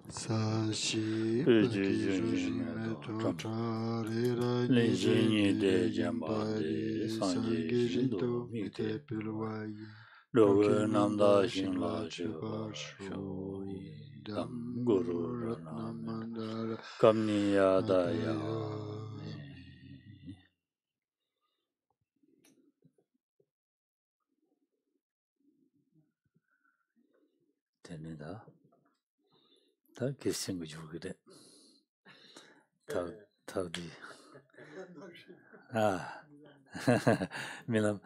Sashi les génies de Jambade, Sanjay Jindo, Mite Pilwai, Logo Nanda Shinla Sho, Dam Guru Ranam, Kamni Yadaya. Tenida, ta question que je voudrais. Taudi. Ah, Milam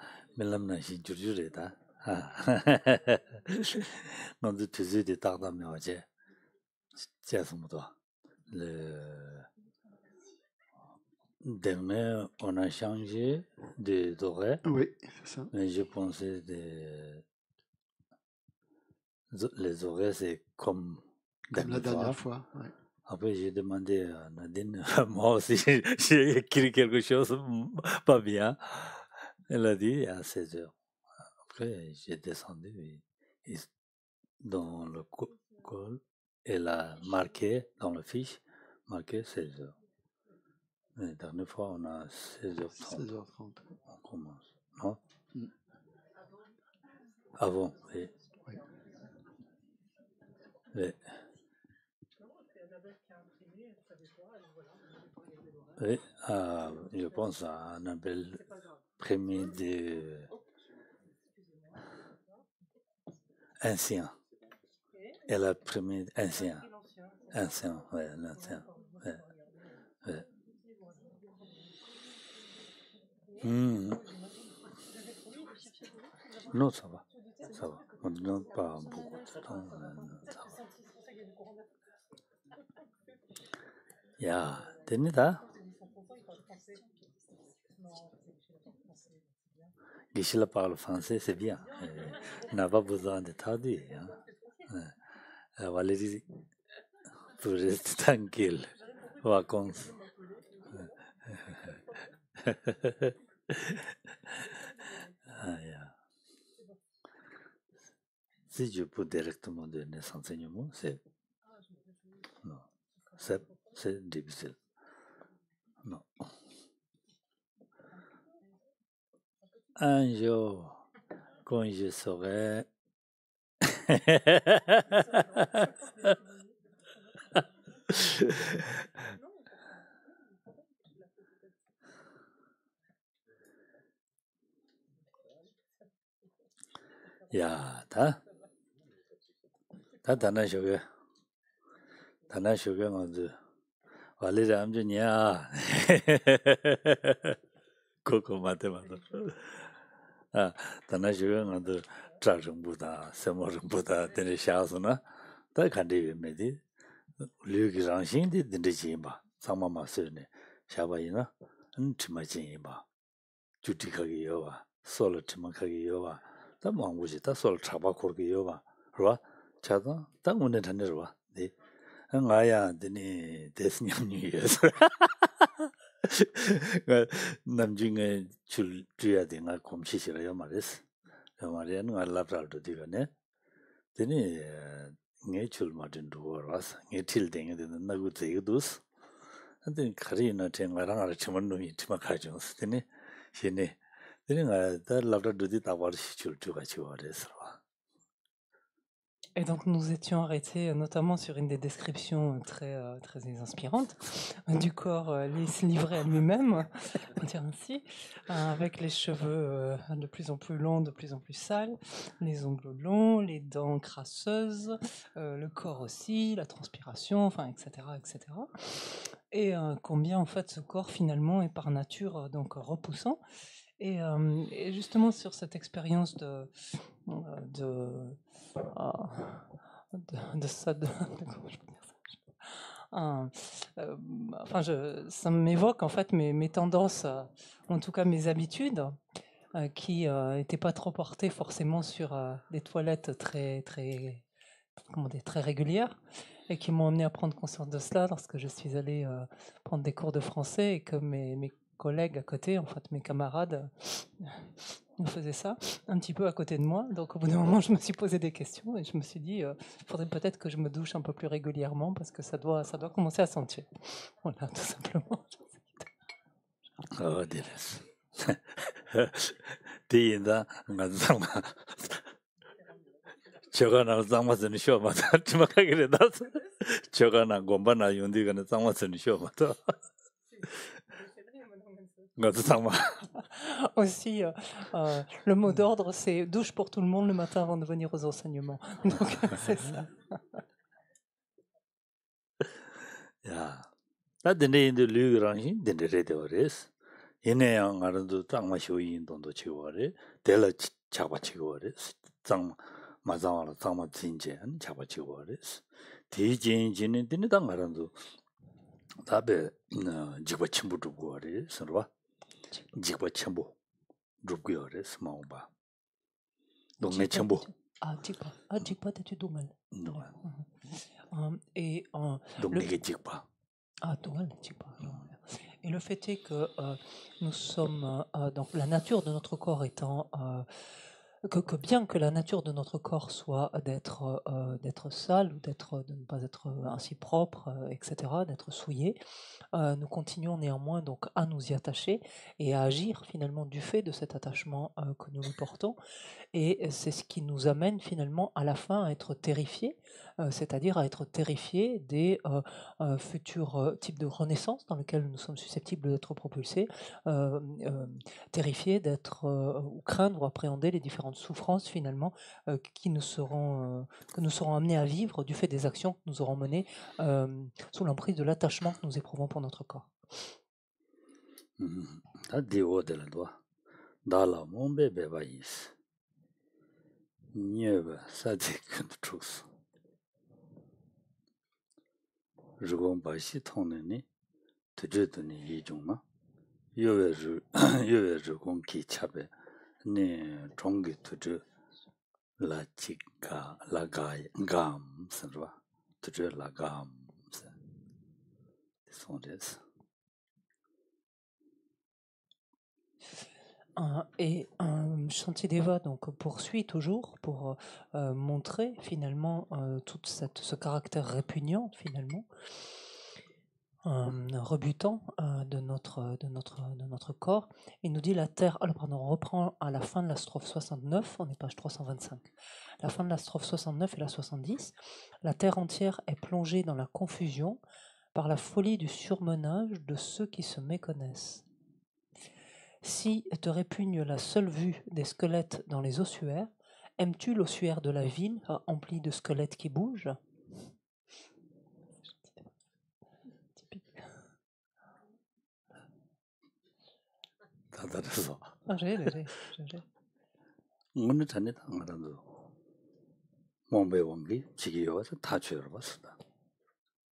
Nashi Jurjureta. Ah, non, de tuer des tardas, mais c'est à son mot. Le dernier, on a changé des horaires. Oui, c'est ça. Mais je pensais les horaires, c'est comme la dernière fois. Ouais. Après, j'ai demandé à Nadine, moi aussi, j'ai écrit quelque chose pas bien. Elle a dit à 16 heures. Après, j'ai descendu dans le call. Elle a marqué dans le fiche, marqué 16 heures. La dernière fois, on a 16h30. 16h30. On commence, non? Avant, oui. Oui. Oui, je pense à un appel premier de ancien. Elle a premier ancien. Ancien, oui, l'ancien. Ouais, ouais. Non, ça va. Ça va. On ne donne pas beaucoup de temps. Ça va. Tenida. Gisela parle français, c'est bien. On n'a pas besoin de traduire. Valérie, tu restes tranquille. Vacances. Si je peux directement donner des enseignements, c'est difficile. Non. Un jour, quand je serai... Dana Sugar on the Valérie Amjunia Coco Matemata. Dana Sugar on the Trajum Buddha, Samor Buddha, then the Shasana, that can do me. Luke Ranshin did the Jimba, Samama Serne, Shabaina, and Timajimba, Jutikagioa, Solo Timakagioa, the one was it a sol Trabakorgioa, Ra, Chada, that one at Nerva. Ngaya dini desnyam nyuyes. Namjinga chul tuya di nga komshi shira yamaris. Yamariya nga labral do diga ne. Dini nge chul matin duwa ras. Nge til denga dina nagu zega dus. Dini kari na te nga rangara chiman numi chima kajungs. Dini shini. Dini nga da labral do di tabar shi chul tuya chiwa res. Et donc nous étions arrêtés notamment sur une des descriptions très inspirantes du corps livré à lui-même, on peut dire ainsi, avec les cheveux de plus en plus longs, de plus en plus sales, les ongles longs, les dents crasseuses, le corps aussi, la transpiration, enfin etc. etc. Et combien en fait ce corps finalement est par nature donc repoussant. Et justement sur cette expérience ça m'évoque en fait mes tendances, en tout cas mes habitudes, qui n'étaient pas trop portées forcément sur des toilettes très régulières, et qui m'ont amené à prendre conscience de cela lorsque je suis allée prendre des cours de français et que mes collègues à côté, en fait, mes camarades, faisaient ça un petit peu à côté de moi. Donc, au bout d'un moment, je me suis posé des questions et je me suis dit, il faudrait peut-être que je me douche un peu plus régulièrement parce que ça doit commencer à sentir. Voilà, tout simplement. Oh, dears. Tina, Mazama. Chogana Zamasan Shomata, Timakagidas. Chogana Gombana Yundigana Zamasan Shomata. Gazama. Aussi, le mot d'ordre, c'est douche pour tout le monde le matin avant de venir aux enseignements. Donc, c'est ça. Yeah. That the name the Lu Rangi, then the Redores. In a young Arando Tamashoin don't chiware, Della Chabachiware, Tang Mazama Tama Zinje and Chabachiware. Tijin Jin didn't Arando Tabe Jibachimbu Duguare, Sarva Jibachimbu Duguare, Mauba. Donc, Mechambo. Ah, Jigpa, t'es-tu Doumal? Et donc, Jigpa. Ah, Doumal, Jigpa. Et le fait est que nous sommes, donc la nature de notre corps étant, que bien que la nature de notre corps soit d'être sale ou de ne pas être ainsi propre, etc., d'être souillé, nous continuons néanmoins donc à nous y attacher et à agir finalement du fait de cet attachement que nous lui portons. Et c'est ce qui nous amène finalement à la fin à être terrifiés, c'est-à-dire à être terrifiés des futurs types de renaissance dans lesquels nous sommes susceptibles d'être propulsés, terrifiés d'être ou craindre ou appréhender les différentes souffrances finalement que nous serons amenés à vivre du fait des actions que nous aurons menées sous l'emprise de l'attachement que nous éprouvons pour notre corps. truth. 日光白皙通的呢，这这的呢一种嘛，越日光给吃呗，呢中给这这拉几个拉嘎是吧？这这拉嘎是，送这是。Et Shantideva donc poursuit toujours pour montrer finalement tout ce caractère répugnant finalement, rebutant de notre corps. Il nous dit la terre. Alors pardon, on reprend à la fin de la strophe 69, on est page 325. La fin de la strophe 69 et la 70. La terre entière est plongée dans la confusion par la folie du surmenage de ceux qui se méconnaissent. Si te répugne la seule vue des squelettes dans les ossuaires, aimes-tu l'ossuaire de la ville empli de squelettes qui bougent?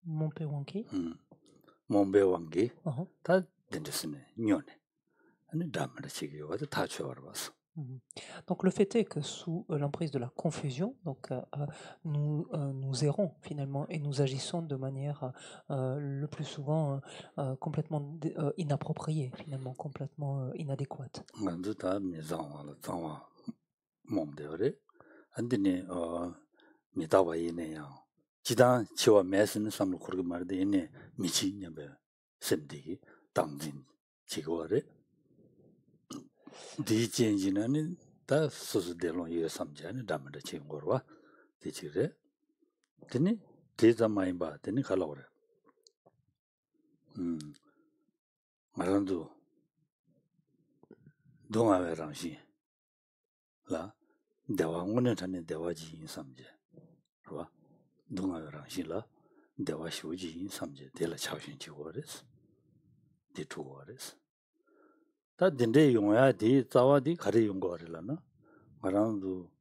Mompewangi? Mompewangi? Donc le fait est que sous l'emprise de la confusion, donc nous errons finalement et nous agissons de manière le plus souvent complètement inappropriée, finalement complètement inadéquate. 디젠지는 다 소소대로 요 삼자는 담을 지은 거와 디지레 드니 대자마이 봐 드니 갈라오래 말한도 동아회랑시 라 대왕원에 전에 대화지 삼제 봐 동아회랑시라 대화 쇼지 삼제 대라 차신지 거레스 디투거레스 다 딘데 용어야 디 자와디 가리 용거리라나 말한도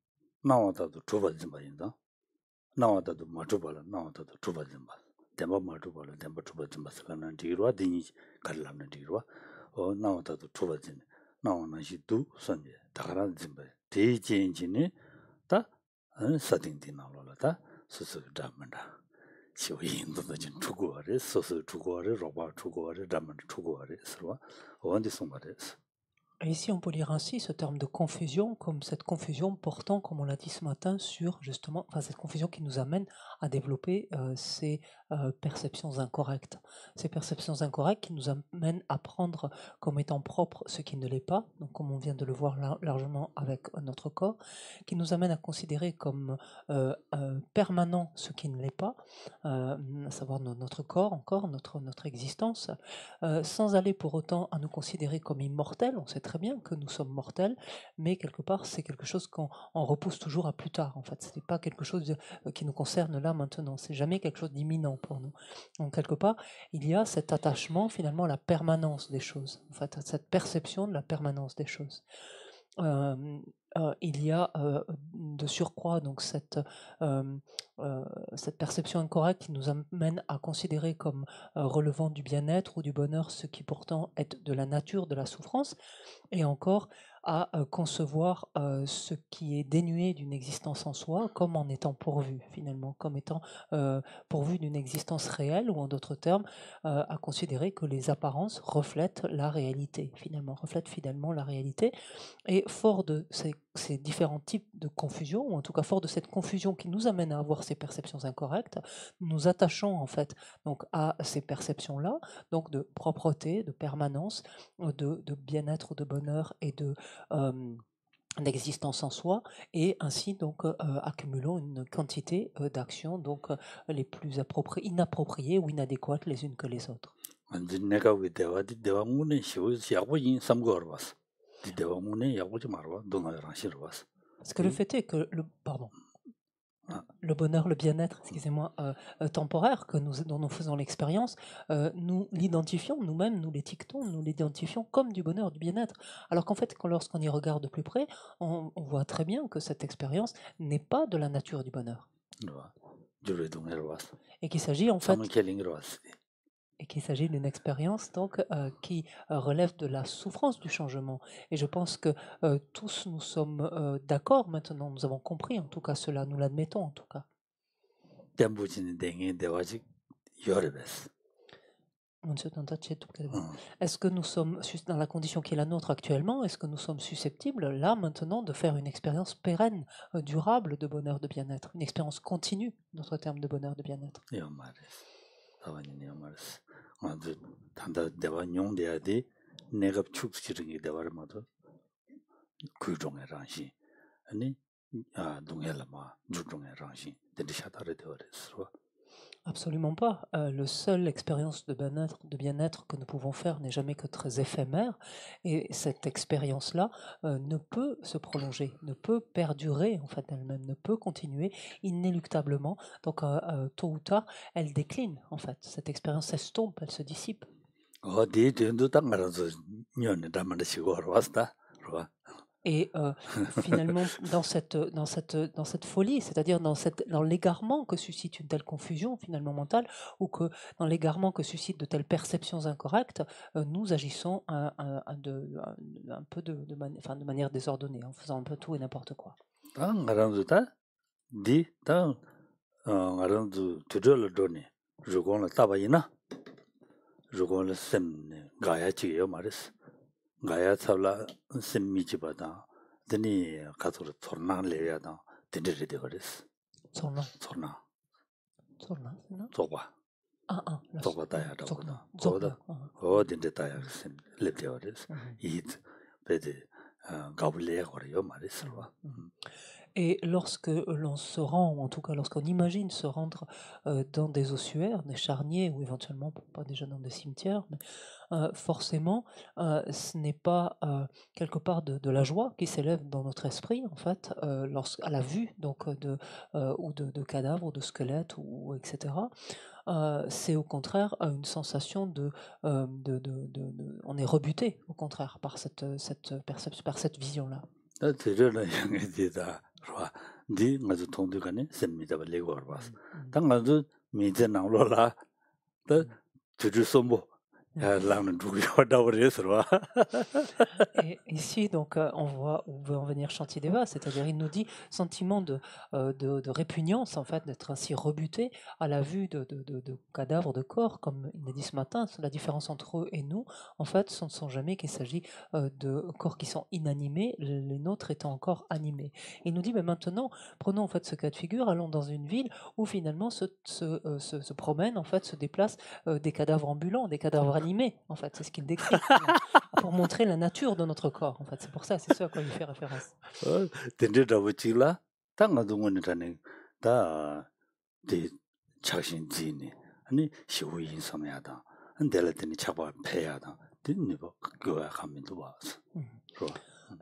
나와다도 두바지 말인다 나와다도 마주발라 나와다도 두바지 말 대마 마주발라 대마 두바지 말라는 디로와 디니 갈라는 디로와 나와다도 두바지 나와나시 두 선제 다가란 짐바 대진진이 다 사딩디 나로라다 수수 잡는다 就印度的就出国的，所以出国的，罗巴出国的，咱们出国的，是吧？我的送的是。Et ici, on peut lire ainsi ce terme de confusion, comme cette confusion portant, comme on l'a dit ce matin, sur justement, enfin cette confusion qui nous amène à développer ces perceptions incorrectes. Ces perceptions incorrectes qui nous amènent à prendre comme étant propre ce qui ne l'est pas, donc comme on vient de le voir largement avec notre corps, qui nous amènent à considérer comme permanent ce qui ne l'est pas, à savoir notre corps encore, notre existence, sans aller pour autant à nous considérer comme immortels. On sait très bien que nous sommes mortels, mais quelque part c'est quelque chose qu'on repousse toujours à plus tard. En fait, ce n'est pas quelque chose qui nous concerne là maintenant. C'est jamais quelque chose d'imminent pour nous. Donc quelque part, il y a cet attachement finalement à la permanence des choses. En fait, à cette perception de la permanence des choses. Il y a de surcroît donc cette perception incorrecte qui nous amène à considérer comme relevant du bien-être ou du bonheur ce qui pourtant est de la nature de la souffrance, et encore à concevoir ce qui est dénué d'une existence en soi comme en étant pourvu finalement, comme étant pourvu d'une existence réelle, ou en d'autres termes à considérer que les apparences reflètent la réalité finalement, reflètent fidèlement la réalité. Et fort de ces différents types de confusion, ou en tout cas fort de cette confusion qui nous amène à avoir ces perceptions incorrectes, nous attachons en fait donc à ces perceptions-là, donc de propreté, de permanence, de bien-être, de bonheur et d'existence en soi, et ainsi donc accumulons une quantité d'actions donc les plus inappropriées ou inadéquates les unes que les autres. Parce que le fait est que le bonheur, le bien-être, excusez-moi, temporaire dont nous faisons l'expérience, nous l'identifions nous-mêmes, nous l'étiquetons, nous l'identifions comme du bonheur, du bien-être. Alors qu'en fait, lorsqu'on y regarde de plus près, on voit très bien que cette expérience n'est pas de la nature du bonheur. Et qu'il s'agit en fait... Et qu'il s'agit d'une expérience donc qui relève de la souffrance du changement. Et je pense que tous nous sommes d'accord maintenant, nous avons compris en tout cas cela, nous l'admettons en tout cas. Est-ce que nous sommes dans la condition qui est la nôtre actuellement, est-ce que nous sommes susceptibles là maintenant de faire une expérience pérenne, durable de bonheur, de bien-être, une expérience continue, notre terme de bonheur, de bien-être? Absolument pas. Le seule expérience de bien-être que nous pouvons faire n'est jamais que très éphémère, et cette expérience-là ne peut se prolonger, ne peut perdurer en fait elle-même, ne peut continuer inéluctablement. Donc tôt ou tard, elle décline en fait. Cette expérience s'estompe, elle se dissipe. Et finalement, dans cette folie, c'est-à-dire dans l'égarement que suscite une telle confusion finalement mentale, ou que dans l'égarement que suscitent de telles perceptions incorrectes, nous agissons un peu de manière désordonnée, en faisant un peu tout et n'importe quoi. Gaya Sabla Semichibada, Deni Katur Torna Leada, Dendri de Varis. Torna. Toba. Toba Daya. Oh, Dendetaya, Lepteoris, Eat, Pede, Gabule or Yomaris. Et lorsque l'on se rend, ou en tout cas lorsqu'on imagine se rendre dans des ossuaires, des charniers, ou éventuellement, pas déjà dans des cimetières, mais forcément, ce n'est pas quelque part de la joie qui s'élève dans notre esprit, en fait, à la vue donc de cadavres, ou de squelettes, ou etc. C'est au contraire une sensation on est rebuté, au contraire, par cette perception, par cette vision-là. Di ngazu tongdu kane semida ba legor bas. Ta ngazu meze nanglo la ta tuju sombo Et ici, donc, on voit où veut en venir Shantideva, c'est-à-dire il nous dit sentiment de répugnance, en fait, d'être ainsi rebuté à la vue de cadavres, de corps, comme il l'a dit ce matin. La différence entre eux et nous, en fait, ce ne sont jamais qu'il s'agit de corps qui sont inanimés, les nôtres étant encore animés. Il nous dit, mais maintenant, prenons en fait ce cas de figure, allons dans une ville où finalement se promènent, en fait, se déplacent des cadavres ambulants, des cadavres animés, en fait, c'est ce qu'il décrit, pour montrer la nature de notre corps, en fait. C'est pour ça, c'est ce à quoi il fait référence.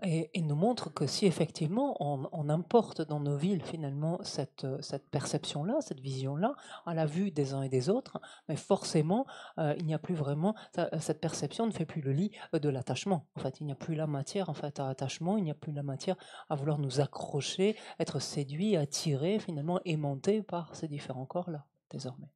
Et il nous montre que si effectivement on importe dans nos villes finalement cette perception-là, cette vision-là, à la vue des uns et des autres, mais forcément il n'y a plus vraiment, cette perception ne fait plus le lit de l'attachement. En fait, il n'y a plus la matière en fait à attachement, il n'y a plus la matière à vouloir nous accrocher, être séduit, attiré, finalement aimanté par ces différents corps-là, désormais.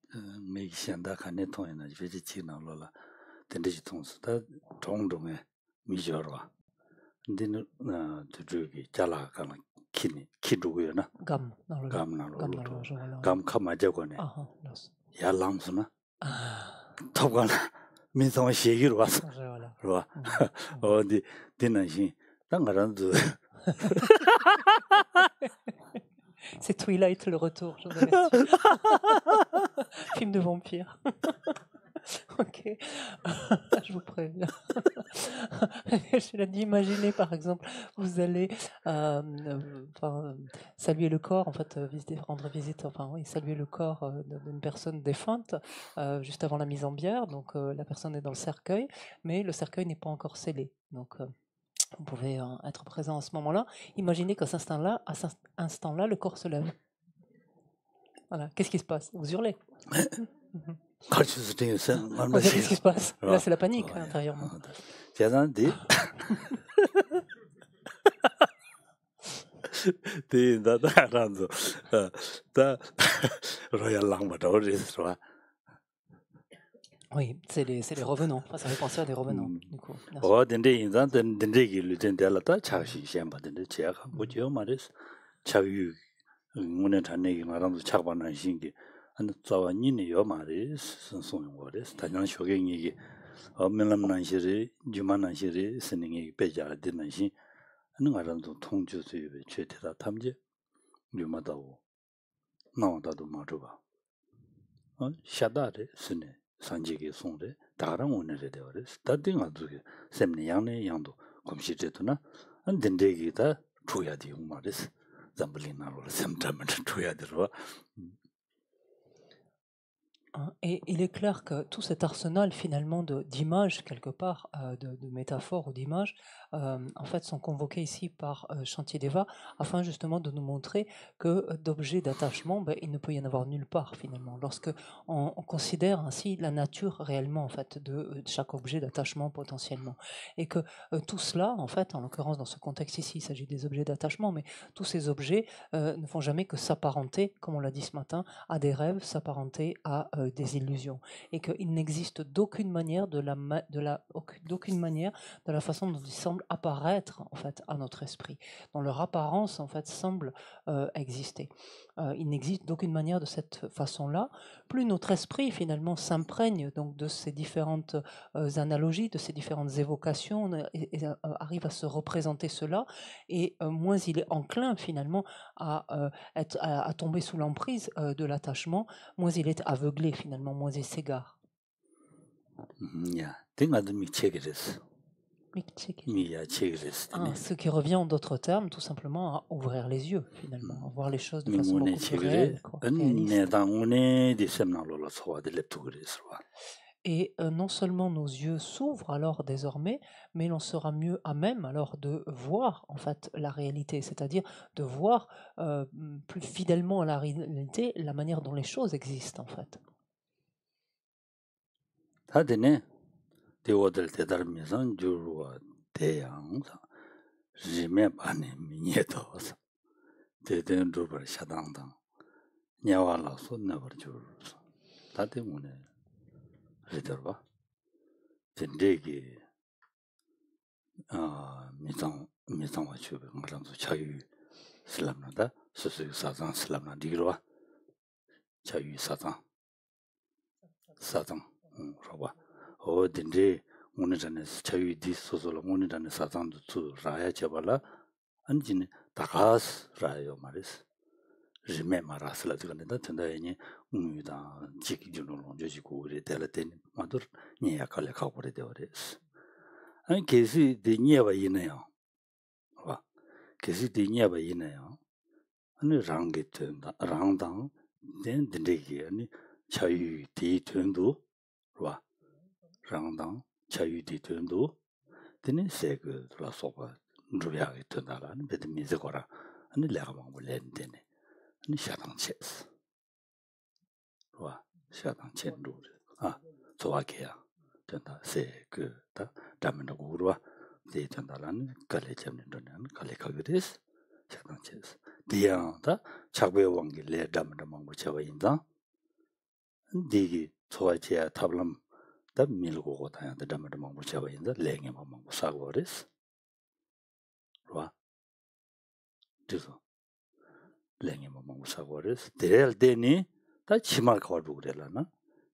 Gam dans le gam kamajago ne ya lamsuna topgan min sama shegir was ro odi dinanshi dangaranzu c'est Twilight le retour, je vous avertis. Film de vampire. Ok, je vous préviens. Je l'ai dit, imaginez par exemple, vous allez saluer le corps, en fait, rendre visite, enfin oui, saluer le corps d'une personne défunte juste avant la mise en bière. Donc la personne est dans le cercueil, mais le cercueil n'est pas encore scellé. Donc vous pouvez être présent à ce moment-là. Imaginez qu'à cet instant-là, le corps se lève. Voilà. Qu'est-ce qui se passe? Vous hurlez. Qu'est-ce qui se passe? Là, c'est la panique intérieurement. Oui, c'est les revenants. Enfin, ça fait penser à des revenants, du coup. 안 자와니네 요마레 선송요레스 다냥 쇼갱이 민람난시리 주만난시리 스닝이 배자 되는시 하는 거랑도 통주수에 최대다 탐지 유마다고 나온다도 맞어봐 샤다레 스네 산지게 송레 다랑 오늘에 되어레스 다딩아 두게 셈니 양네 양도 검시제도나 안 된데기다 줘야 돼요 말레스 잠블리나로 셈타면 줘야 돼요. Et il est clair que tout cet arsenal finalement d'images quelque part, de métaphores ou d'images, en fait sont convoqués ici par Shantideva afin justement de nous montrer que d'objets d'attachement, il ne peut y en avoir nulle part finalement. Lorsque on considère ainsi la nature réellement en fait de chaque objet d'attachement potentiellement, et que tout cela en fait, en l'occurrence dans ce contexte ici, il s'agit des objets d'attachement, mais tous ces objets ne font jamais que s'apparenter, comme on l'a dit ce matin, à des rêves, s'apparenter à des illusions, et qu'il n'existe d'aucune manière d'aucune manière de la façon dont ils semblent apparaître en fait à notre esprit, dont leur apparence en fait semble exister. Il n'existe d'aucune manière de cette façon-là. Plus notre esprit finalement s'imprègne donc de ces différentes analogies, de ces différentes évocations, et arrive à se représenter cela, et moins il est enclin finalement à tomber sous l'emprise de l'attachement, moins il est aveuglé finalement, moins il s'égare. Ce qui revient en d'autres termes tout simplement à ouvrir les yeux finalement, à voir les choses de façon beaucoup plus réelle, réaliste. Et non seulement nos yeux s'ouvrent alors désormais, mais l'on sera mieux à même alors de voir en fait la réalité, c'est-à-dire de voir plus fidèlement à la réalité la manière dont les choses existent en fait. 된대기 미장 와주고 그런도 자유 슬람나다 수수 사장 슬람나 디로와 자유 사장 로바 된대 오늘 전에 자유 디소솔 오늘 전에 사장도 주 라야 잡아라 안진 다가스 라요 말이스 리메 마라슬라 저건데 된다니 우미다 지기준으로 저지고 그래 될때 마도 니야칼레 가고 그래 되어레스 아니 계시 되니야바 이네요 봐 계시 되니야바 이네요 아니 랑게 된다 랑당 된데기 아니 자유 뒤된도 봐 랑당 자유 뒤된도 되는 세그 라소가 누야게 된다라는 베드 미즈거라 아니 내가 먹을 렌데네 아니 샤당체스 와 샤당체루 좋아게야 된다 세그다 담는 거로와 대전다라는 갈래점는 갈래가그레스 샤당체스 디야다 작베 왕길레 담는 뭐 저인다 디기 좋아지야 탑람 다 밀고 다야다 담는 뭐 저인다 랭에 뭐 사고레스 와 그래서 랭이 뭐 사고레스 데렐 데니 다 치마 가도 그래라나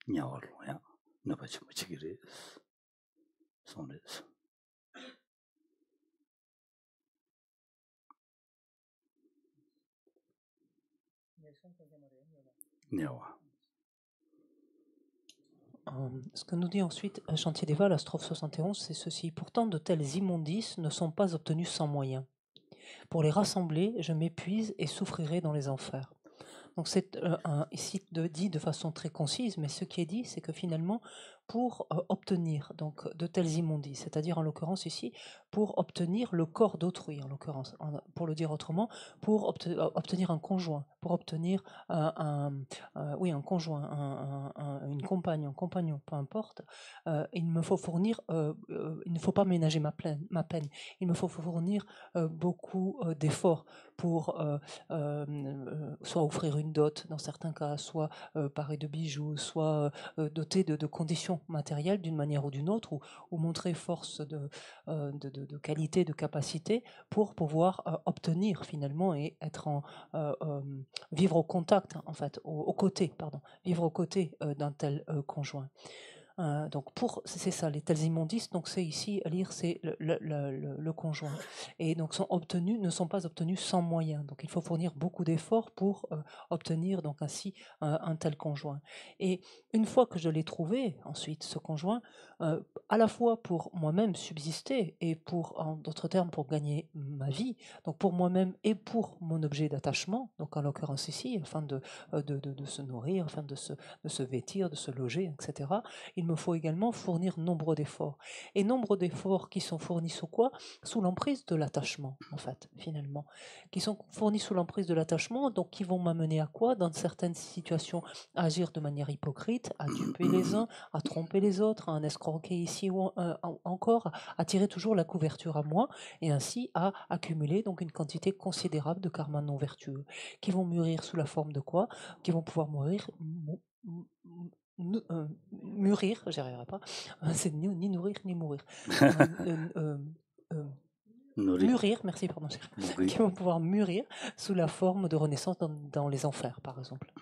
냐와로야 나바치 뭐지기레 손레스 냐와 Ce que nous dit ensuite Chantier des Vals, la strophe 71, c'est ceci. Pourtant, de tels immondices ne sont pas obtenus sans moyens. Pour les rassembler, je m'épuise et souffrirai dans les enfers. Donc c'est ici dit de façon très concise, mais ce qui est dit, c'est que finalement, pour obtenir donc de tels immondices, c'est-à-dire en l'occurrence ici, pour obtenir le corps d'autrui, en l'occurrence, pour le dire autrement, pour obtenir un conjoint, pour obtenir un conjoint, une compagne, un compagnon, peu importe, il me faut fournir, il ne faut pas ménager ma peine, il me faut fournir beaucoup d'efforts pour soit offrir une dot dans certains cas, soit paré de bijoux, soit doté de conditions matérielles d'une manière ou d'une autre, ou montrer force de qualité, de capacité pour pouvoir obtenir finalement et être vivre au contact, en fait, aux côtés, vivre aux côtés d'un tel conjoint. Donc c'est ça, les tels immondices, donc c'est ici à lire, c'est le conjoint. Et donc ne sont pas obtenus sans moyens. Donc il faut fournir beaucoup d'efforts pour obtenir donc ainsi un tel conjoint. Et une fois que je l'ai trouvé, ensuite ce conjoint, à la fois pour moi-même subsister et pour, en d'autres termes, pour gagner ma vie, donc pour moi-même et pour mon objet d'attachement, donc en l'occurrence ici, afin de se nourrir, afin de se vêtir, de se loger, etc. Il me faut également fournir nombre d'efforts. Et nombre d'efforts qui sont fournis sous quoi? Sous l'emprise de l'attachement, en fait, finalement. Qui sont fournis sous l'emprise de l'attachement, donc qui vont m'amener à quoi? Dans certaines situations, à agir de manière hypocrite, à duper les uns, à tromper les autres, à en escroquer ici ou encore, à tirer toujours la couverture à moi, et ainsi à accumuler donc une quantité considérable de karma non vertueux, qui vont mûrir sous la forme de quoi? Qui vont pouvoir mûrir, j'y arriverai pas, c'est ni nourrir ni mourir. Mûrir, merci pardon, qui vont pouvoir mûrir sous la forme de renaissance dans les enfers, par exemple.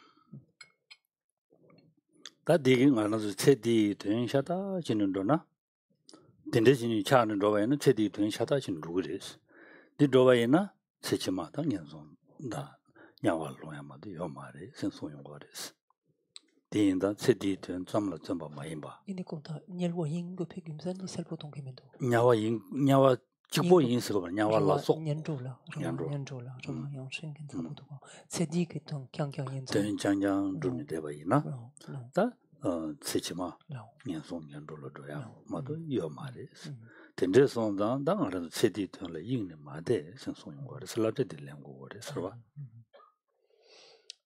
Dinda cedi tuen zamla zamba maimba. Ini konta nyelwa yin go pegumsan ni selpo tongkemendo. Nyawa chibo yin se ba nyawa la so. Nyanjola. Roma yang shenken zabu to. Cedi ke tong kyang yin. Ten chang duni de ba ina. Ta cechima. Nyanson nyanjola do ya. Ma do yo ma de. Tende son dan ara cedi tuen la yin ne ma de sen son yo de. Sla de len go de serba.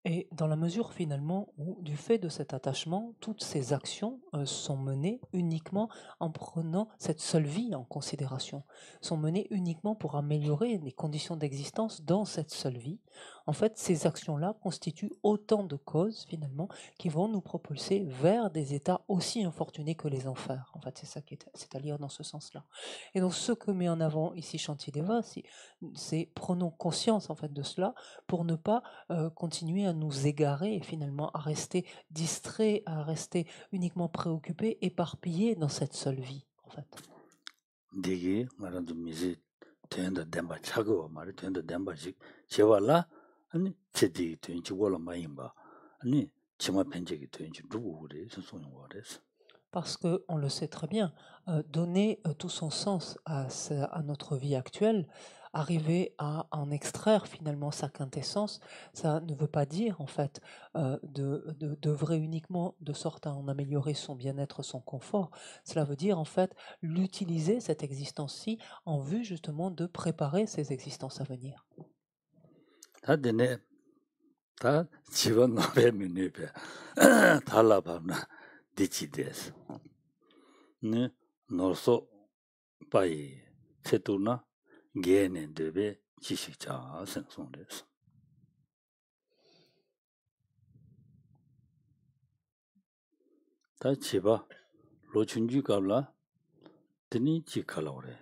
Et dans la mesure finalement où, du fait de cet attachement, toutes ces actions sont menées uniquement en prenant cette seule vie en considération, sont menées uniquement pour améliorer les conditions d'existence dans cette seule vie. En fait, ces actions-là constituent autant de causes finalement qui vont nous propulser vers des états aussi infortunés que les enfers. En fait, c'est ça qui c'est à lire dans ce sens-là. Et donc, ce que met en avant ici Shantideva, c'est prenons conscience en fait de cela pour ne pas continuer à nous égarer et finalement à rester distraits, à rester uniquement préoccupés, éparpillés dans cette seule vie, en fait. Digi, marandu misi, tuyanda demba chago, mara tuyanda demba jik, chewala, ani chedi tuyanchi wala mayimba, ani chima penchegi tuyanchi drugu ure, sonson wares. Parce qu'on le sait très bien, donner tout son sens à notre vie actuelle, arriver à en extraire finalement sa quintessence, ça ne veut pas dire en fait d'œuvrer uniquement de sorte à en améliorer son bien-être, son confort. Cela veut dire en fait l'utiliser, cette existence-ci, en vue justement de préparer ces existences à venir. Ta dene, ta chiwa nobe minupe, ta lababna dichi desu. Ne, norso pai setuna, gene debe chishikcha senson desu. Ta chiba, lo chunju kabla, teni chi kalawre.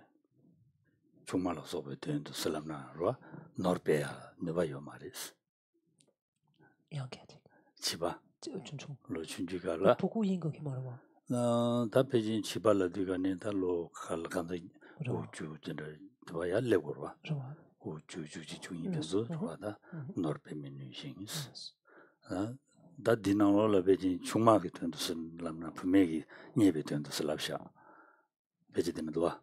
Chumala sobe tendu salamna rwa, norpea nebayo maris. Et en quête. Chiba, Chunchung. lo chunju kabla. Pourquoi yingo ki marwa? Ta pejin chiba la digane ta lo kalkanda uchu jenda tibaya legurwa. Uchu juji chungi peso rwa da norpe menu shingis. Da dinanglo la pejin chungma ki tendu salamna pumegi nyebe tendu salapsha. Peji dinadwa.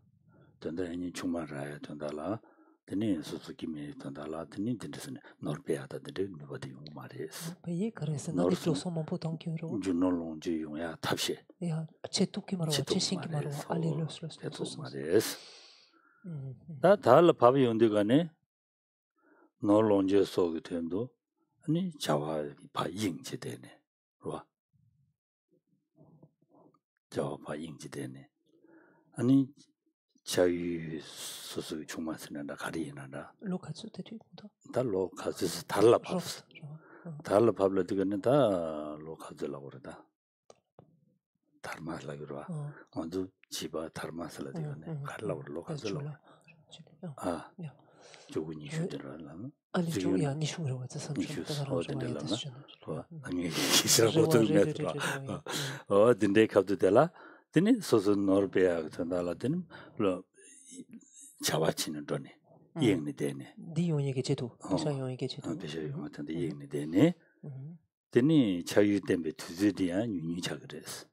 Tenda eni chungma raya tenda la, teni suzuki me tenda la, teni tendesene norpea da tende nubadi yung mares. Paye karese na diklo somo potang kyuro. Juno longji yung ya tapshe. Ya chetu ki marwa, cheshin ki marwa, ale los Chetu mares. Da thala pabi yondi gane, no longji sogi tendo, ani jawa pa yingji dene, rwa. Jawa pa yingji dene. Ani chayu susu chungmasina 가리나다. 로카츠 대주 다. 다 로카츠 달라 밥. 달라 밥을 되거든 다 로카즈라고 그러다. 달마스라 그러와. 먼저 집아 달마스라 되거든. 갈라고 로카즈라고. 아. 조군이 주더라나. 아니 조야 니슈로 와서 니슈 어딘데라나. 아니 기사고 들면서 딘데 갑도 될라. 드니 소소 노르베아 전달라 드니 로 자와치는 돈이 이행이 되네. 디용에게 제도, 비사용에게 제도. 비사용 같은데 이행이 되네. 드니 자유 때문에 두즈디야 유니차 그랬어.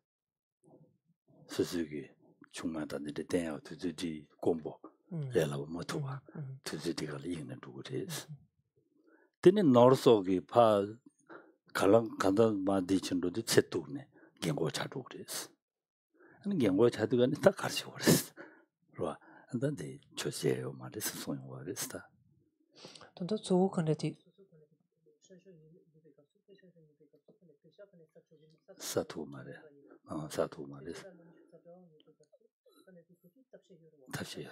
스스기 중마다는데 대야 두즈디 공부. 레라고 못와. 두즈디가 이행은 두고 그랬어. 드니 노르속이 파 갈랑 간다 마디친로도 쳇도네. 경고 자도 그랬어. 경고 자두가 다 같이 오랬어. 그러와. 근데 조세요 말해서 소용 오랬다. 또 저거 근데 사투 말해. 사투 말해. 다시요.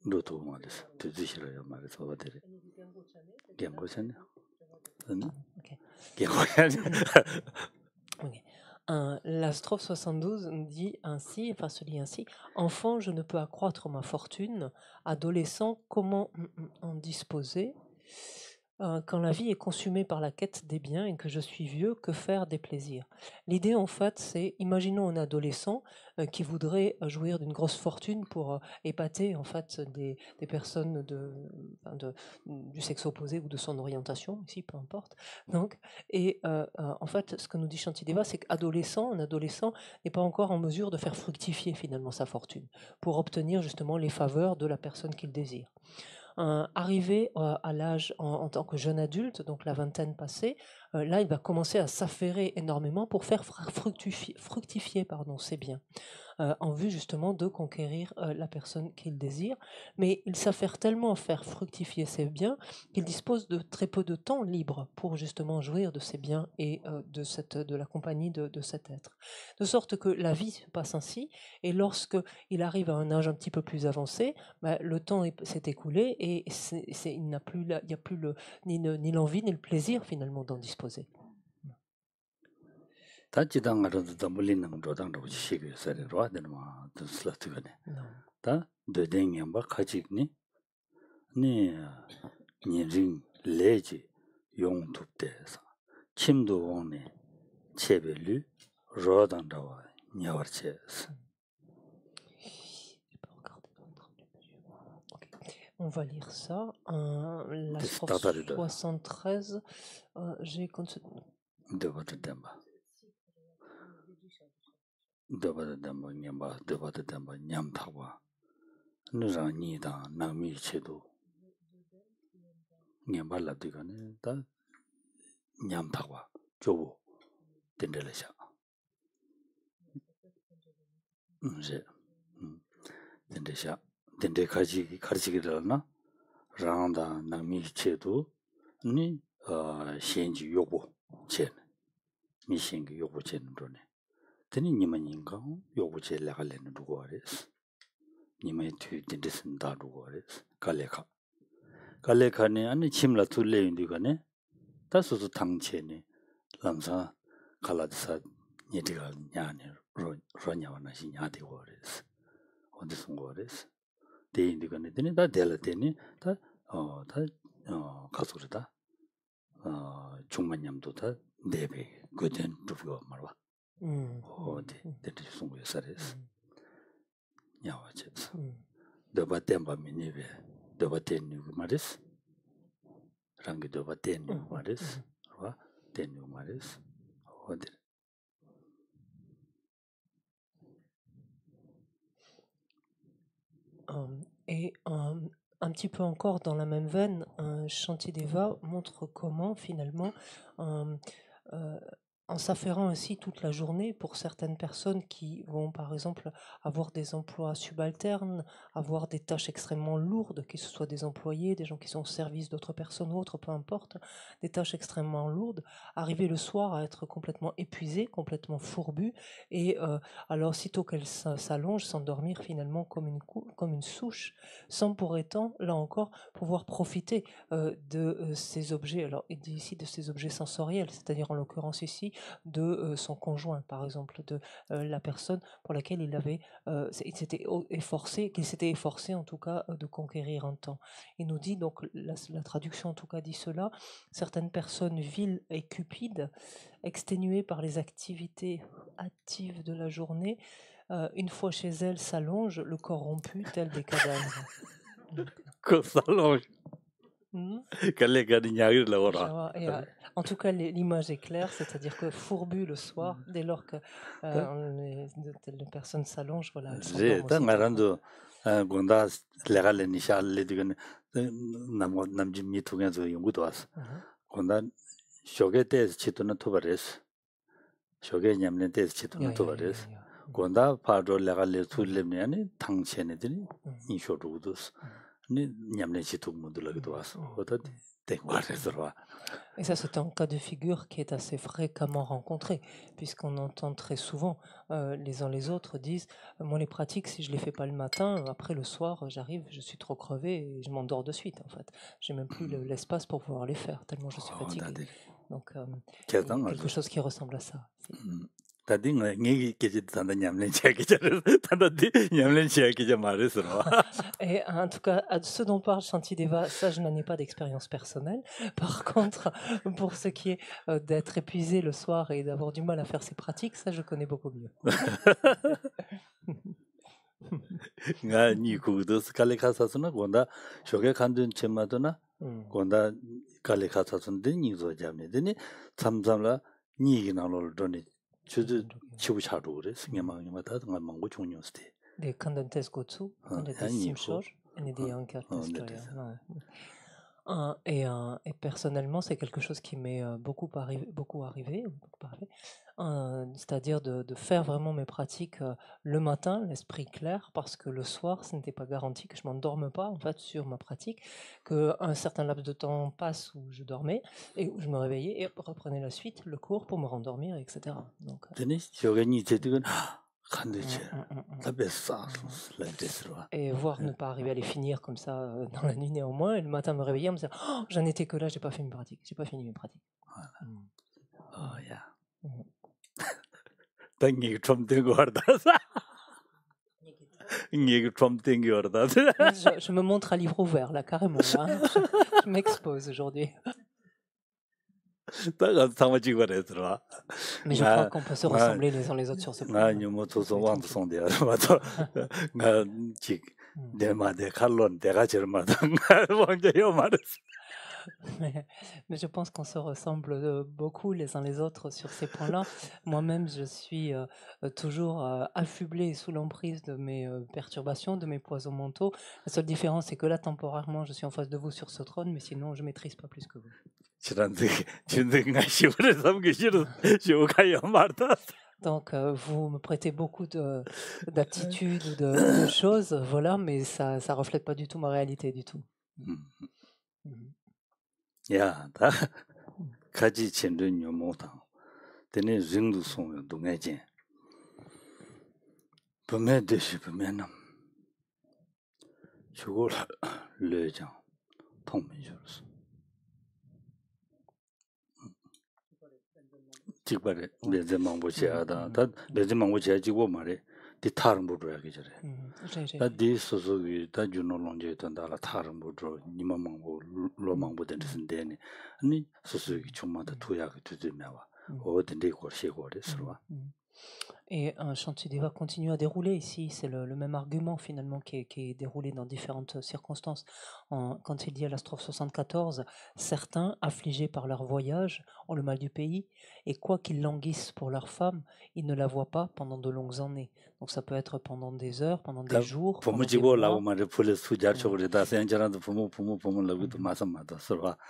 로또 말해서 드시라요 말해서 어디래. 경고잖아. La strophe 72 dit ainsi, enfin se lit ainsi: enfant, je ne peux accroître ma fortune. Adolescent, comment en disposer? Quand la vie est consumée par la quête des biens et que je suis vieux, que faire des plaisirs? L'idée, en fait, c'est, imaginons un adolescent qui voudrait jouir d'une grosse fortune pour épater, en fait, des personnes du sexe opposé ou de son orientation, ici, peu importe. Donc, et en fait, ce que nous dit Shantideva, c'est un adolescent n'est pas encore en mesure de faire fructifier finalement sa fortune pour obtenir justement les faveurs de la personne qu'il désire. Arrivé à l'âge en tant que jeune adulte, donc la vingtaine passée, là il va commencer à s'affairer énormément pour faire fructifier ses biens. en vue justement de conquérir la personne qu'il désire. Mais il s'affaire tellement à faire fructifier ses biens qu'il dispose de très peu de temps libre pour justement jouir de ses biens et de la compagnie de cet être. De sorte que la vie se passe ainsi, et lorsque il arrive à un âge un petit peu plus avancé, le temps s'est écoulé et il n'y a plus ni l'envie ni le plaisir finalement d'en disposer. 다 지당하러도 더 물리는 조당도 시기 서로 되는 뭐 슬라트가네. 다 되댕이 뭐 가지니 니 니진 레지 용톱대서 침도 오네 체벨류 로당다와 냐워체스. On va lire ça. La strophe 73, j'ai 더버더담바 냠바 더버더담바 냠타와 누랑니다 남미체도 냠발라디가네 다 냠타와 조부 된들레샤 이제 된데샤 된데 가지기라나 라운다 남미체도 니 신지 요구 체 미신기 요구 체는도네 teni nima nyinga yobu che lega lena dugo ares. Nima tu dindisin da dugo ares. Kaleka. Kaleka ne ane chimla tu le yundiga ne ta susu tangche ne lamsa kaladisa nyediga nyane ronyawa na shi nyadi go ares. Onde sungo ares. De yundiga ne teni da dela teni ta kasurida chungmanyamdo ta debe goden dugo marwa. 데트 송고에 살아서 야와체 더바템바 미니베 더바텐뉴 마레스 랑게 더바텐뉴 마레스 와 텐뉴 마레스 어디 et un petit peu encore dans la même veine, Chantier Deva montre comment finalement en s'affairant ainsi toute la journée pour certaines personnes qui vont par exemple avoir des emplois subalternes, avoir des tâches extrêmement lourdes, que ce soit des employés, des gens qui sont au service d'autres personnes ou autres, peu importe, des tâches extrêmement lourdes, arriver le soir à être complètement épuisé, complètement fourbu, et alors sitôt qu'elle s'allonge, s'endormir finalement comme une souche, sans pour autant, là encore, pouvoir profiter de ces objets, alors il dit ici de ces objets sensoriels, c'est-à-dire en l'occurrence ici, de son conjoint, par exemple, de la personne pour laquelle il s'était efforcé en tout cas de conquérir un temps. Il nous dit donc, la traduction en tout cas dit cela, certaines personnes viles et cupides, exténuées par les activités hâtives de la journée, une fois chez elles s'allongent, le corps rompu, tel des cadavres. Que s'allonge. En tout cas, l'image est claire, c'est-à-dire que fourbu le soir, dès lors que les personnes s'allongent, voilà. Et ça, c'est un cas de figure qui est assez fréquemment rencontré, puisqu'on entend très souvent les uns les autres disent moi les pratiques, si je les fais pas le matin, après le soir, j'arrive, je suis trop crevé et je m'endors de suite en fait. J'ai même plus l'espace pour pouvoir les faire, tellement je suis fatigué. Donc, quelque chose qui ressemble à ça. Et en tout cas, ce dont parle Chantier Deva, ça je n'en ai pas d'expérience personnelle. Par contre, pour ce qui est d'être épuisé le soir et d'avoir du mal à faire ses pratiques, ça je connais beaucoup mieux. Des Kandantes Gotsu, des Simshor, et des et personnellement, c'est quelque chose qui m'est beaucoup arrivé. c'est-à-dire de faire vraiment mes pratiques le matin, l'esprit clair, parce que le soir, ce n'était pas garanti que je m'endorme pas en fait sur ma pratique, qu'un certain laps de temps passe où je dormais et où je me réveillais et reprenais la suite, le cours pour me rendormir, etc. Donc, et voir ne pas arriver à les finir comme ça dans la nuit néanmoins, et le matin me réveiller en me disant oh, j'en étais que là, j'ai pas fait mes pratiques, j'ai pas fini mes pratiques. Voilà. Oh yeah. Je me montre à livre ouvert là carrément. Là. Je m'expose aujourd'hui. Mais je crois qu'on peut se ressembler les uns les autres sur ce point. Mais je pense qu'on se ressemble beaucoup les uns les autres sur ces points-là. Moi-même, je suis toujours affublé sous l'emprise de mes perturbations, de mes poisons mentaux. La seule différence, c'est que là, temporairement, je suis en face de vous sur ce trône, mais sinon, je ne maîtrise pas plus que vous. Donc, vous me prêtez beaucoup d'aptitudes ou de choses, voilà, mais ça ne reflète pas du tout ma réalité du tout. 야, 다 같이 전된 요모다. 되네 링도 송요 동해진. 범에 되시 범에는 저걸 뢰장 통면줄스. 직발에 레제망 보시하다. 다 레제망 보시하지고 말해. 디 타른 보도 하기 전에. 다디 소소기 다 주노론제 된다라 타른 보도 니마망보 로망보 된데네. 아니 소소기 좀마다 투약이 되면와. 어딘데 거시고래 서로. Et un Shantideva continue à dérouler ici. C'est le même argument finalement qui est déroulé dans différentes circonstances. Quand il dit à la strophe 74, certains, affligés par leur voyage, ont le mal du pays, et quoi qu'ils languissent pour leur femme, ils ne la voient pas pendant de longues années. Donc ça peut être pendant des heures, pendant des jours. Pendant des mois.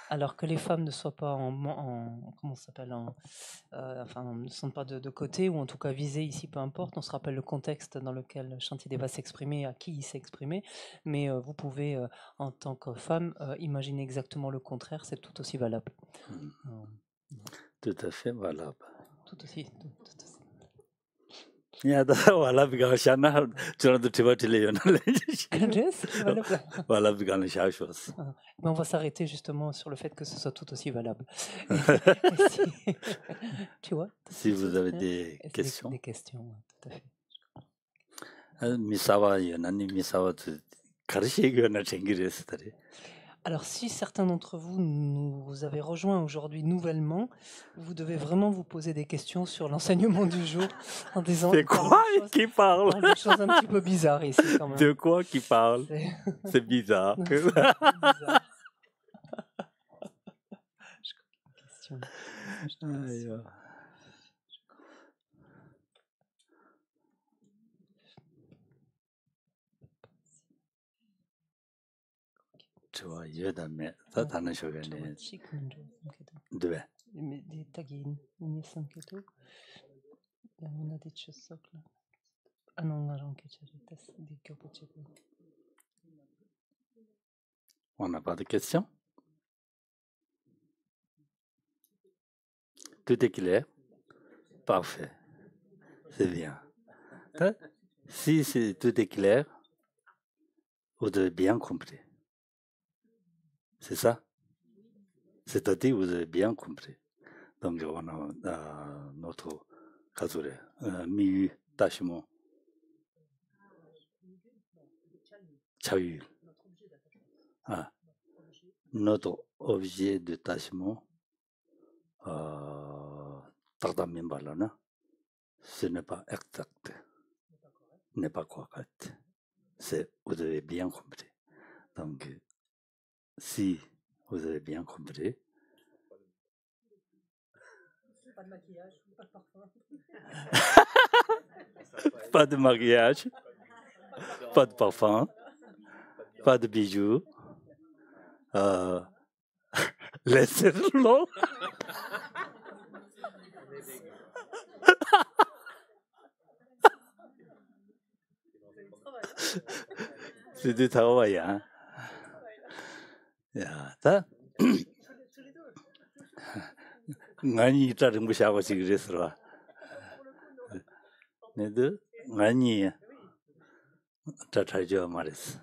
Alors que les femmes ne soient pas comment ça s'appelle, enfin, ne sont pas de côté, ou en tout cas visées ici, peu importe. On se rappelle le contexte dans lequel Shantideva s'exprimait, à qui il s'est exprimé, mais vous pouvez, en tant que femme, imaginer exactement le contraire, c'est tout aussi valable. Tout à fait valable. Tout aussi. 야, 나 와라비가 샤나 저런도 티바틸레요. 와라비가 샤쇼스. Mais on va s'arrêter justement sur le fait que ce soit tout aussi valable. Tu vois? Si vous avez des questions. Des questions, tout à fait. 미사와 연아니 미사와 가르치기는 챙기랬었다리. Alors, si certains d'entre vous nous avez rejoints aujourd'hui nouvellement, vous devez vraiment vous poser des questions sur l'enseignement du jour en disant... C'est quoi qui parle? Des choses un petit peu bizarres ici quand même. De quoi qui parle? C'est bizarre. C'est bizarre. 좋아, 여담에 다 다른 쇼가네. 네. Des tagines, une sanketo. On a des choses là. Ah non, on a des capochets. On n'a pas de questions? Tout est clair? Parfait. C'est bien. Si tout est clair, vous avez bien compris. C'est ça? C'est-à-dire vous avez bien compris. Donc on a notre casure, miyu, tashimo, chayu. Notre objet de tashimo, ce n'est pas exact, n'est pas correct. C'est vous avez bien compris. Donc si vous avez bien compris. Pas de maquillage, pas de parfum. Pas de maquillage, pas de parfum, pas de bijoux. Laissez-le. C'est travail, 다 많이 짜증 무시하고 지금 그랬어. 내도 많이 짜차죠 말했어.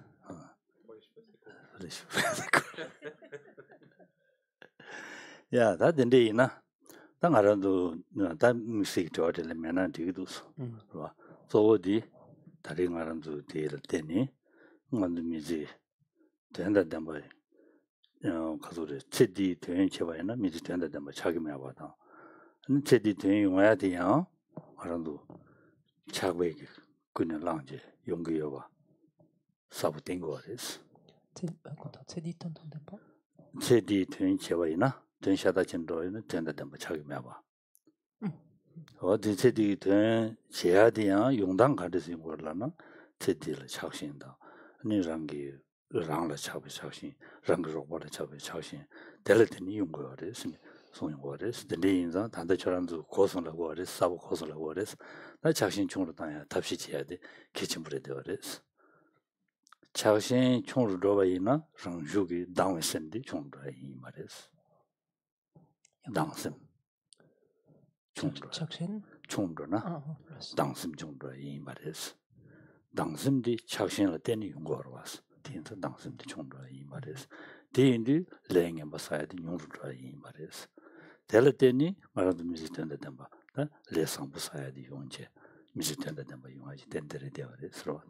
야, 다 된대이나. 당하라도 다 미식 저들 맨날 뒤도서. 봐. 저어디 다른 사람도 되를 때니 뭔도 미지 된다 담바 가서를 체디 된 제바이나 미지 된다 담바 자기만 봐다. 체디 된 와야 돼요. 사람도 차고에 그냥 랑제 용기여 봐. 사부된 거です. 체디 t'entendais pas? 체디 된 제바이나 된샤다 진도에는 된다 담바 자기만 봐. 어디 체디 된 제야 돼요. 용당 가르쳐 거라나 체디를 착신다. 니랑기 랑라 차비 착신 랑그로버를 차비 착신 델레트니 용거를 송용거를 근데 단대처럼도 고선라고 그래서 사고 고선라고 그래서 나 착신 총으로 다야 답시 지야 돼 기침불에 되어res 착신 총으로 로바이나 랑주기 당원선디 총으로 이 말이스 당선 총으로 착신 총으로나 당선 총으로 이 말이스 당심디 착신을 때니 용거로 왔어. 뒤에서 당심디 총으로 이 말이스. 뒤인디 랭에 맞아야지 용으로 이 말이스. 될 때니 말아도 미지된다 담바. 레상 부사야지 용제. 미지된다 담바 용하지 된대로 되어서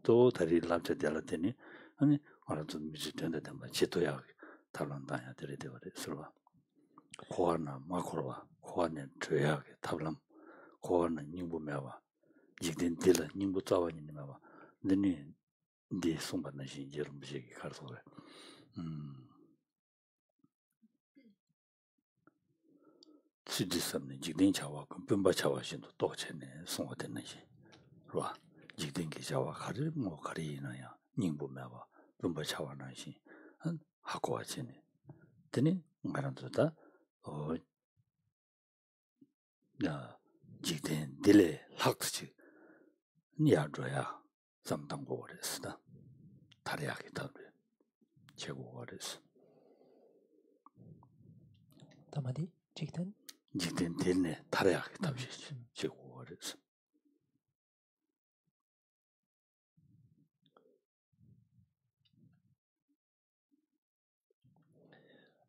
또 다리 랍자 될 때니 아니 말아도 미지된다 담바 지도야 탈런다야 되어서 고아나 마코로와 고아는 줘야게 탈람 고아는 닝부매와 이든 딜 닝부 자원이 봐. 너네 네 송받는 신제를 무지개 가서 지지선은 지든 자와 금변바 자와신도 또 챘네 송어되는 시. 그봐. 지든 게 자와 가를 뭐 가리나야. 닝부매와 금바 자와는 시. 하고 왔지네. 드니 말한다. 야 지든 딜에 학지 니아줘야 상당고 그랬다. 다리하게 다르. 제고 그랬어. 담아디 직된 직된 됐네. 다리하게 답시 제고 그랬어.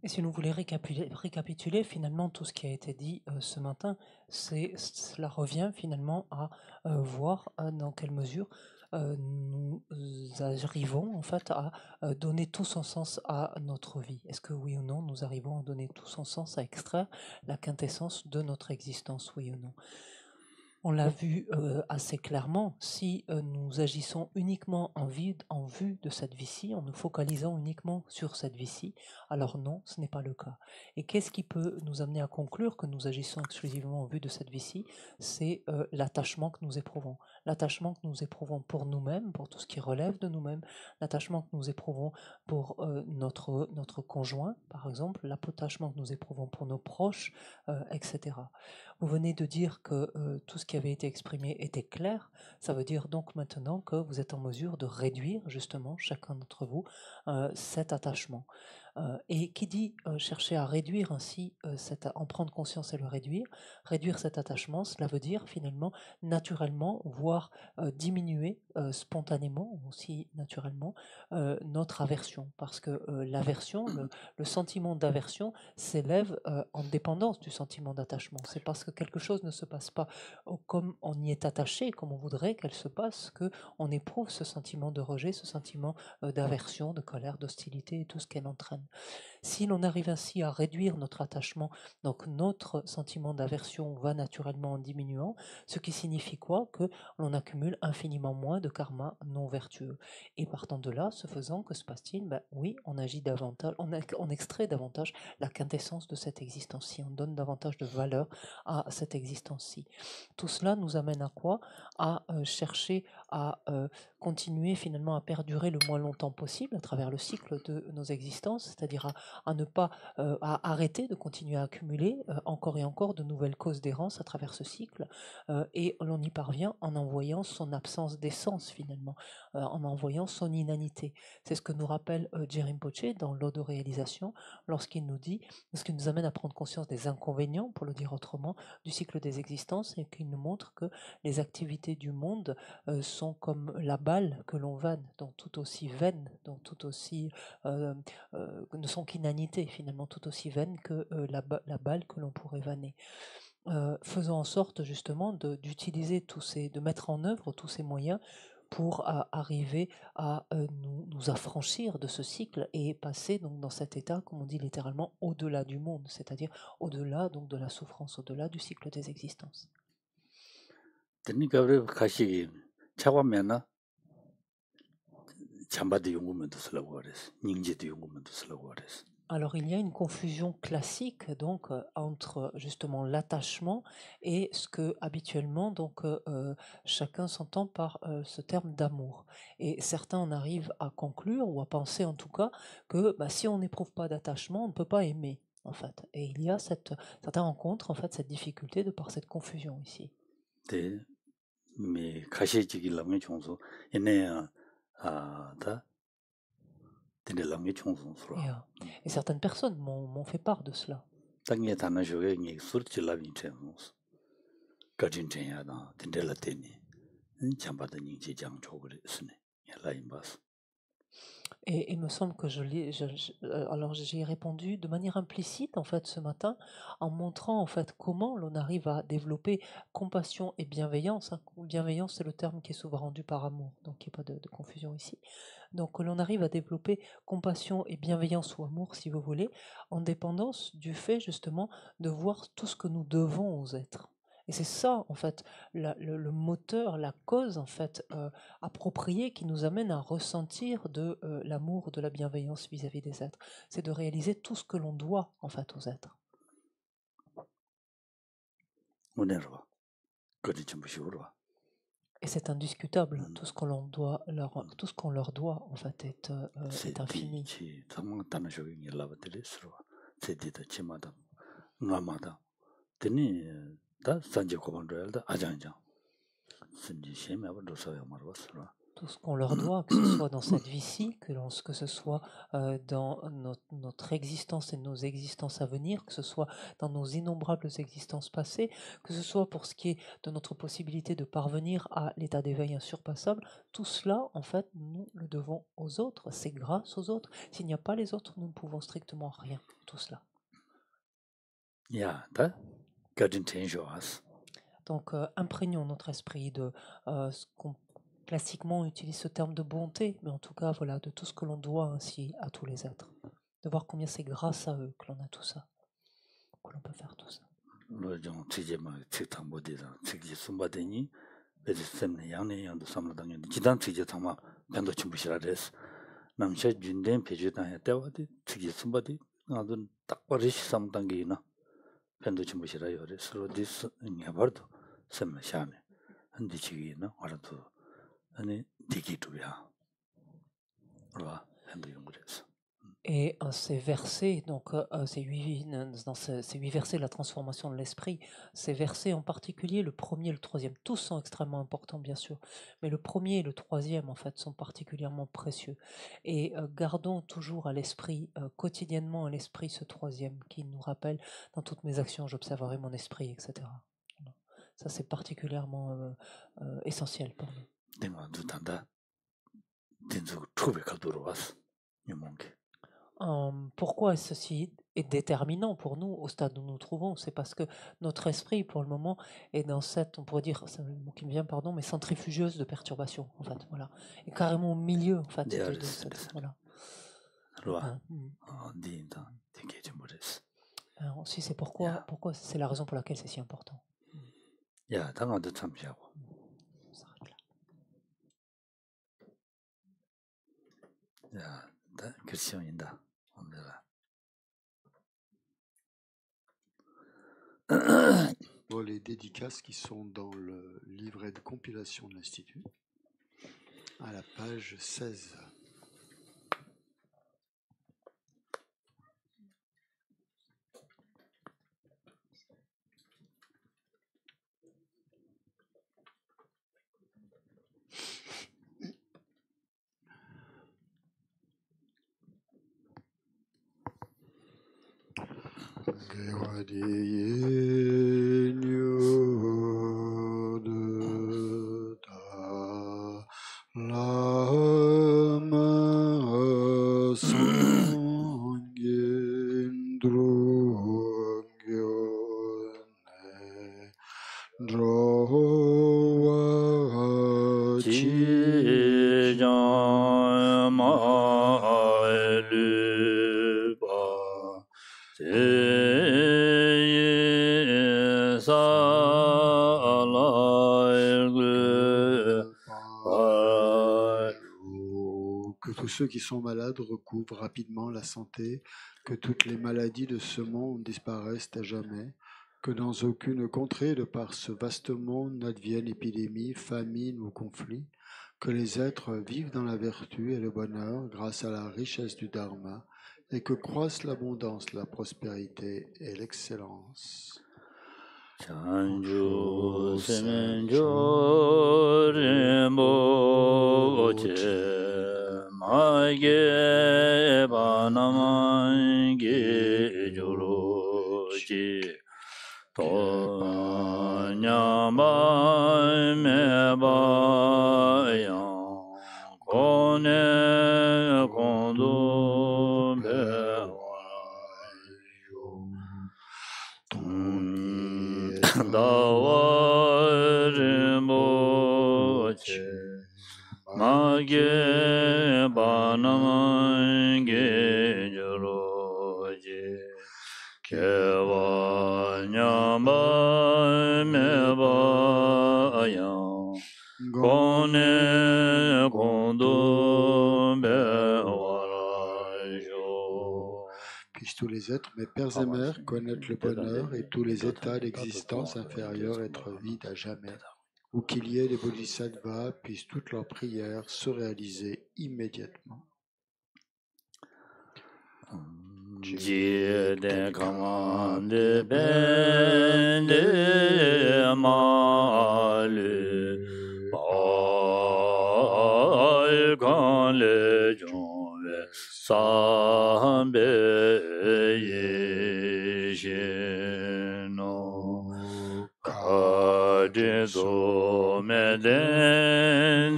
Et si nous voulons récapituler finalement tout ce qui a été dit ce matin, cela revient finalement à voir dans quelle mesure nous arrivons en fait à donner tout son sens à notre vie. Est-ce que oui ou non nous arrivons à donner tout son sens, à extraire la quintessence de notre existence, oui ou non? On l'a vu assez clairement, si nous agissons uniquement en vue de cette vie-ci, en nous focalisant uniquement sur cette vie-ci, alors non, ce n'est pas le cas. Et qu'est-ce qui peut nous amener à conclure que nous agissons exclusivement en vue de cette vie-ci? C'est l'attachement que nous éprouvons. L'attachement que nous éprouvons pour nous-mêmes, pour tout ce qui relève de nous-mêmes, l'attachement que nous éprouvons pour notre conjoint, par exemple, l'attachement que nous éprouvons pour nos proches, etc. Vous venez de dire que tout ce qui avait été exprimé était clair. Ça veut dire donc maintenant que vous êtes en mesure de réduire justement, chacun d'entre vous, cet attachement. Et qui dit chercher à réduire ainsi, en prendre conscience et le réduire cet attachement, cela veut dire finalement naturellement, voire diminuer spontanément, aussi naturellement, notre aversion. Parce que l'aversion, le sentiment d'aversion s'élève en dépendance du sentiment d'attachement. C'est parce que quelque chose ne se passe pas comme on y est attaché, comme on voudrait qu'elle se passe, qu'on éprouve ce sentiment de rejet, ce sentiment d'aversion, de colère, d'hostilité et tout ce qu'elle entraîne. Si l'on arrive ainsi à réduire notre attachement, donc notre sentiment d'aversion va naturellement en diminuant, ce qui signifie quoi? Que l'on accumule infiniment moins de karma non vertueux. Et partant de là, ce faisant, que se passe-t-il? Oui, on agit davantage, on extrait davantage la quintessence de cette existence-ci, on donne davantage de valeur à cette existence-ci. Tout cela nous amène à quoi? À chercher à continuer finalement à perdurer le moins longtemps possible à travers le cycle de nos existences, c'est-à-dire à ne pas à arrêter de continuer à accumuler encore et encore de nouvelles causes d'errance à travers ce cycle, et l'on y parvient en envoyant son absence d'essence finalement, en envoyant son inanité. C'est ce que nous rappelle Jerry Rinpoche dans l'Ode aux réalisations, lorsqu'il nous amène à prendre conscience des inconvénients, pour le dire autrement, du cycle des existences, et qu'il nous montre que les activités du monde sont comme la balle que l'on vanne, donc tout aussi vaine, donc tout aussi ne sont qu'inanités finalement, tout aussi vaines que la balle que l'on pourrait vanner. Faisons en sorte justement d'utiliser de mettre en œuvre tous ces moyens pour arriver à nous affranchir de ce cycle et passer donc dans cet état, comme on dit littéralement, au-delà du monde, c'est-à-dire au-delà donc de la souffrance, au-delà du cycle des existences. Alors il y a une confusion classique donc entre justement l'attachement et ce que habituellement donc chacun s'entend par ce terme d'amour. Et certains en arrivent à conclure ou à penser en tout cas que si on n'éprouve pas d'attachement, on ne peut pas aimer en fait. Et il y a certains rencontrent en fait cette difficulté de par cette confusion ici. Mais et certaines personnes m'ont fait part de cela. Et il me semble que alors j'ai répondu de manière implicite en fait ce matin en montrant en fait comment l'on arrive à développer compassion et bienveillance. Bienveillance, c'est le terme qui est souvent rendu par amour, donc il n'y a pas de confusion ici. Donc l'on arrive à développer compassion et bienveillance ou amour si vous voulez, en dépendance du fait justement de voir tout ce que nous devons aux êtres. Et c'est ça, en fait, le moteur, la cause, en fait, appropriée qui nous amène à ressentir de l'amour, de la bienveillance vis-à-vis des êtres. C'est de réaliser tout ce que l'on doit, en fait, aux êtres. Et c'est indiscutable. Tout ce qu'on leur doit, en fait, est infini. Tout ce qu'on leur doit, que ce soit dans cette vie-ci, que ce soit dans notre existence et nos existences à venir, que ce soit dans nos innombrables existences passées, que ce soit pour ce qui est de notre possibilité de parvenir à l'état d'éveil insurpassable, tout cela, en fait, nous le devons aux autres. C'est grâce aux autres. S'il n'y a pas les autres, nous ne pouvons strictement rien. Tout cela. Donc, imprégnons notre esprit de ce qu'on classiquement on utilise ce terme de bonté, mais en tout cas, voilà, de tout ce que l'on doit ainsi à tous les êtres. De voir combien c'est grâce à eux que l'on a tout ça, que l'on peut faire tout ça. Et ces versets, donc dans ces 8 versets de la transformation de l'esprit, ces versets en particulier, le premier et le troisième, tous sont extrêmement importants bien sûr, mais le premier et le troisième en fait sont particulièrement précieux. Et gardons toujours à l'esprit, quotidiennement à l'esprit ce troisième qui nous rappelle dans toutes mes actions j'observerai mon esprit, etc. Ça c'est particulièrement essentiel pour nous. Pourquoi ceci est déterminant pour nous au stade où nous nous trouvons? C'est parce que notre esprit, pour le moment, est dans cette, on pourrait dire, c'est le mot qui me vient, pardon, mais centrifugeuse de perturbation, en fait, voilà. Et carrément au milieu, en fait, de cette, voilà. Alors, aussi, c'est pourquoi c'est la raison pour laquelle c'est si important. On s'arrête là. Pour les dédicaces qui sont dans le livret de compilation de l'Institut, à la page 16. Que tous ceux qui sont malades recouvrent rapidement la santé, que toutes les maladies de ce monde disparaissent à jamais, que dans aucune contrée de par ce vaste monde n'advienne épidémie, famine ou conflit, que les êtres vivent dans la vertu et le bonheur grâce à la richesse du Dharma, et que croissent l'abondance, la prospérité et l'excellence. Chanju semenjo rinpoche maige banamange juroji to nyamba meba yang kone kondo dawa rinpoche mage banamange juroji kewa nyamba meba yang kone kondo Puissent tous les êtres, mes pères et mères, connaître le bonheur et tous les états d'existence inférieure être vides à jamais, ou qu'il y ait des bodhisattvas, puissent toutes leurs prières se réaliser immédiatement. Jide kamande bende malu bai kan le jongwe sambe yeshino kade zo meden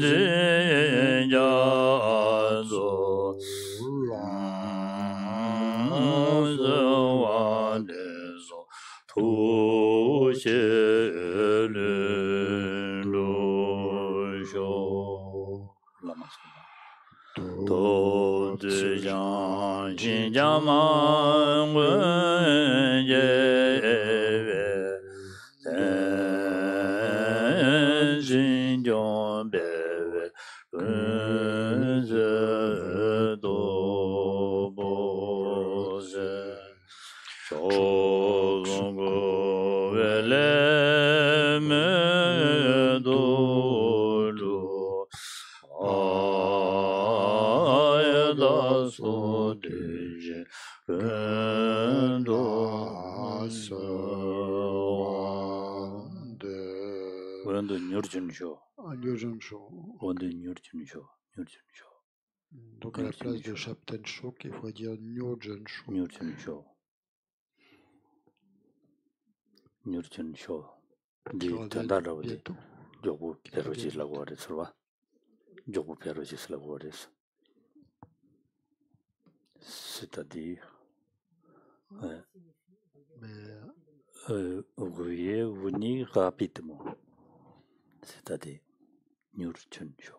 jazo to de jang jin jamang wen ye jin jong be ze do bo ze Chogongo vele me dolu ayda so deje kendo wende nyurjun sho wende nyurjun sho Donc à la place de Shapten Shok, il faut dire Nyurjun Shok. Nyurjun Sho. Di Tandaraudi. Jobu Perojis Laguaris, Rua. Jobu Perojis Laguaris. C'est-à-dire. Veuillez venir rapidement. C'est-à-dire. Nyurjun Sho.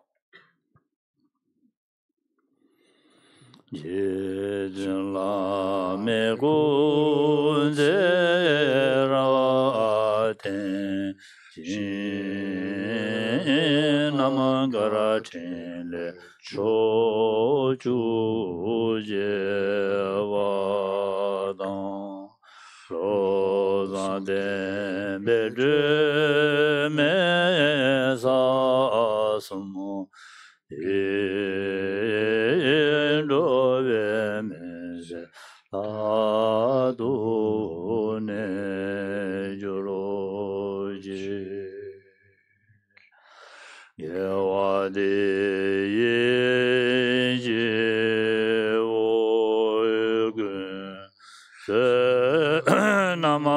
Jejun la me gun zera ten jin namangara ten le cho chu je wa dan ro zan den be de me sa sumo Adone Joroji Yewade Yeje Ogun Se Nama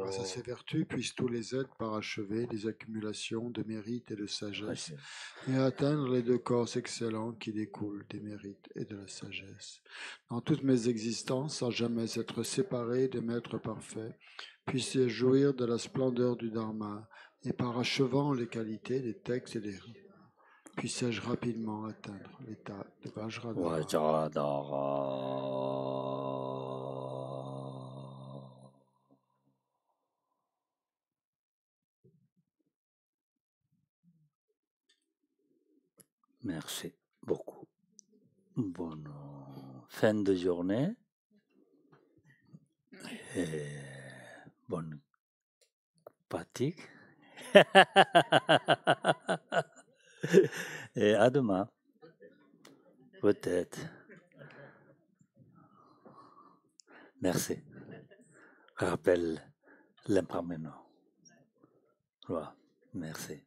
Grâce à ces vertus, puissent tous les êtres parachever les accumulations de mérite et de sagesse et atteindre les deux corps excellents qui découlent des mérites et de la sagesse. Dans toutes mes existences, sans jamais être séparés des maîtres parfaits, puissent jouir de la splendeur du Dharma et parachevant les qualités des textes et des rites, puissais-je rapidement atteindre l'état de Vajradhara. Merci beaucoup. Bonne fin de journée et bonne pratique. Et à demain. Peut-être. Merci. Rappelle l'impermanent. Voilà. Merci.